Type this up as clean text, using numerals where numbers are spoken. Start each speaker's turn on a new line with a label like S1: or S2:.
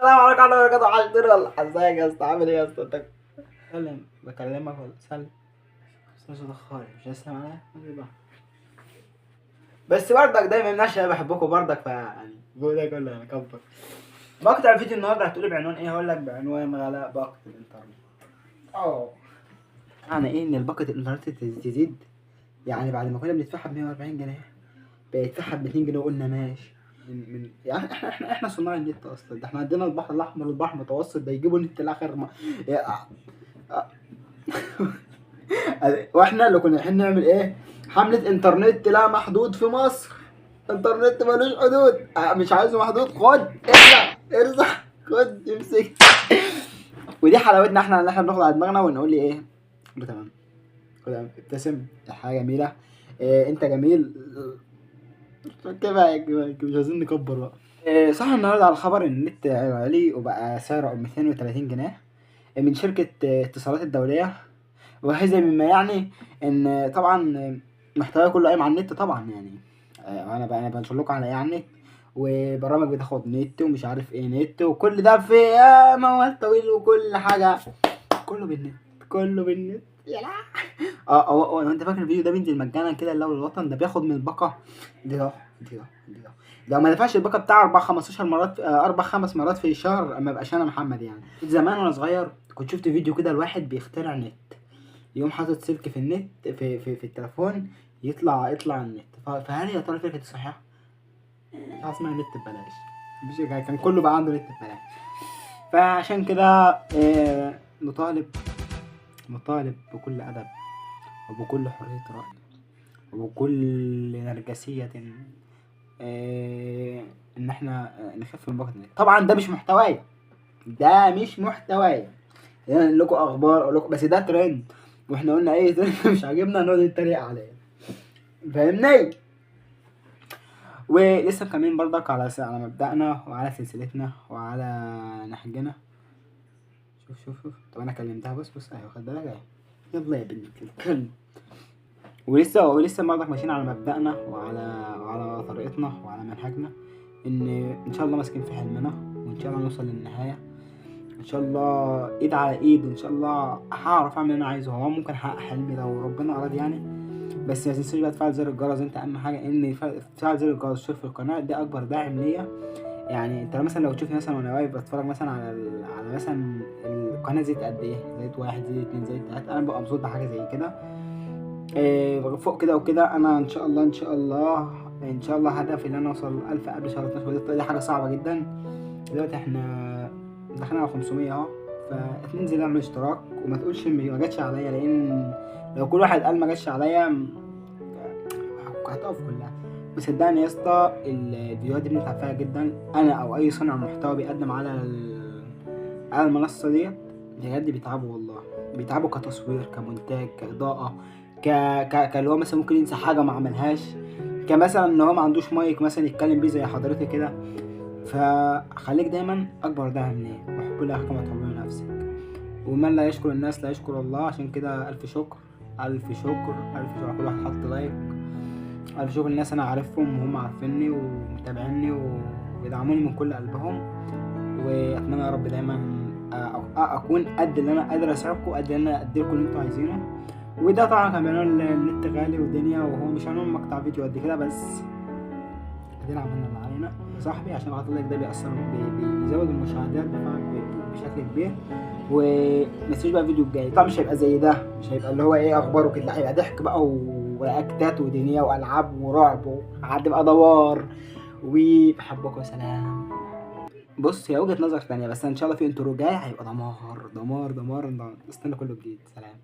S1: السلام عليكم ورحمة الله وبركاته. وحشتني والله. ازيك يا اسطى؟ عامل ايه يا اسطى؟ انت سلم بكلمك ولا سلم؟ بس صوتك خالص مش هسلم عليا بقى. بس بردك دايما الناس انا بحبكم بردك فيعني جوه ده كله انا كبر. مقطع الفيديو النهارده هتقولي بعنوان ايه؟ هقول لك بعنوان غلاء باقة الانترنت. يعني ايه ان باقة الانترنت تزيد؟ يعني بعد ما كنا بندفعها ب 140 جنيه بقت تدفعها ب 200 جنيه وقلنا ماشي. يعني احنا صناع النت اصلا. ده احنا عندنا البحر الاحمر والبحر المتوسط ده يجيبوا النت لاخر ما... واحنا اللي كنا رايحين نعمل ايه؟ حملة انترنت لا محدود في مصر. انترنت ملوش حدود. مش عايزه محدود. خد ارزع خد امسك. ودي حلاوتنا احنا اللي احنا بناخد على دماغنا ونقول لي ايه؟ تمام كده ابتسم حاجة جميلة. إيه انت جميل كفاية مش عايزين نكبر بقى. إيه صح النهارده على خبر ان النت غالي وبقى سعره 230 جنيه من شركة اتصالات الدولية. وهذا مما يعني ان طبعا محتواه كله قايم على النت طبعا يعني. انا بنشر لكم على ايه على النت وبرامج بتاخد نت ومش عارف ايه نت وكل ده في موال طويل وكل حاجة كله بالنت كله بالنت يا لا. لو انت فاكر الفيديو ده بينزل مجانا كده لو الوطن ده بياخد من الباقة دي لو ما دفعش الباقة بتاع 15 مرات 5 مرات في الشهر ما بقاش انا محمد يعني. زمان وانا صغير كنت شفت فيديو كده الواحد بيخترع نت يقوم حاطط سلك في النت في التليفون يطلع النت. فهل يا ترى الفكرة دي صحيحة؟ حاجة اسمها نت ببلاش. مش كان كله بقى عنده نت ببلاش. فعشان كده نطالب بكل أدب وبكل حرية رأي وبكل نرجسية ان احنا نخف من باقة النت. طبعا ده مش محتواي يعني نقول لكم اخبار اقول لكم بس ده ترند واحنا قلنا ايه ترند مش عاجبنا نقعد نتريق عليه فاهمني. ولسه مكملين برضك على مبدأنا وعلى سلسلتنا وعلى نهجنا. شوف طب انا كلمتها بص ايوه خد بالك اهي يلا يا بنت الكلب. ولسه برضك ماشيين على مبدأنا وعلى طريقتنا وعلى منهجنا ان شاء الله ماسكين في حلمنا وان شاء الله نوصل للنهاية ان شاء الله ايد على ايد. ان شاء الله هعرف اعمل اللي انا عايزه. هو ممكن احقق حلمي لو ربنا اراد يعني. بس ما تنساش بقى تفعل زر الجرس. انت اهم حاجه ان تفعل زر الجرس والاشتراك في القناه ده اكبر داعم ليا. يعني انت مثلا لو تشوفني مثلا وانا واقف بتفرج مثلا على مثلا القناه زيت قد ايه زيت 1 زيت 2 زيت 3 انا ببقى مبسوط بحاجه زي كده. فوق كده وكده انا ان شاء الله هدفي ان انا اوصل 1000 قبل شهر 12 ودي حاجه صعبه جدا. دلوقتي احنا داخلين على 500 اهو. فتنزل اعمل اشتراك وما تقولش ما جاتش عليا لان لو كل واحد قال ما جاتش عليا هتقف كلها. وصدقني يا اسطى الفيديوهات دي بنتعب فيها جدا. انا او اي صانع محتوى بيقدم على المنصه ديت بجد بيتعبوا والله. بيتعبوا كتصوير كمونتاج كاضاءه اللي هو مثلا ممكن ينسى حاجه ما عملهاش كمثلا ان هو ما عندوش مايك مثلا يتكلم بيه زي حضرتك كده. فخليك دايما اكبر داعم ليه وحب لاخوك ما تحب لنفسك. ومن لا يشكر الناس لا يشكر الله. عشان كده الف شكر كل واحد حط لايك. الف شكر للناس انا عارفهم وهم عارفيني ومتابعيني وبيدعموني من كل قلبهم. واتمنى يا رب دايما اكون قد اللي انا قادر اساعدكم قد اللي انا اديلكم اللي انتوا عايزينه. وده طبعا كان بعنوان النت غالي والدنيا وهو مش عنوان مقطع فيديو قد كده بس ادينا عملنا اللي علينا يا صاحبي. عشان خاطر لك ده بيأثر بيزود المشاهدات بشكل كبير. ومتنسوش بقى الفيديو الجاي طبعا مش هيبقى زي ده. مش هيبقى اللي هو ايه اخباره كده. لا هيبقى ضحك بقى ورياكتات ودنيا والعاب ورعب هتبقى دوار. وبحبكم سلام. بص هي وجهة نظر تانية بس ان شاء الله في انترو جاي هيبقى دمار استنى كله جديد. سلام.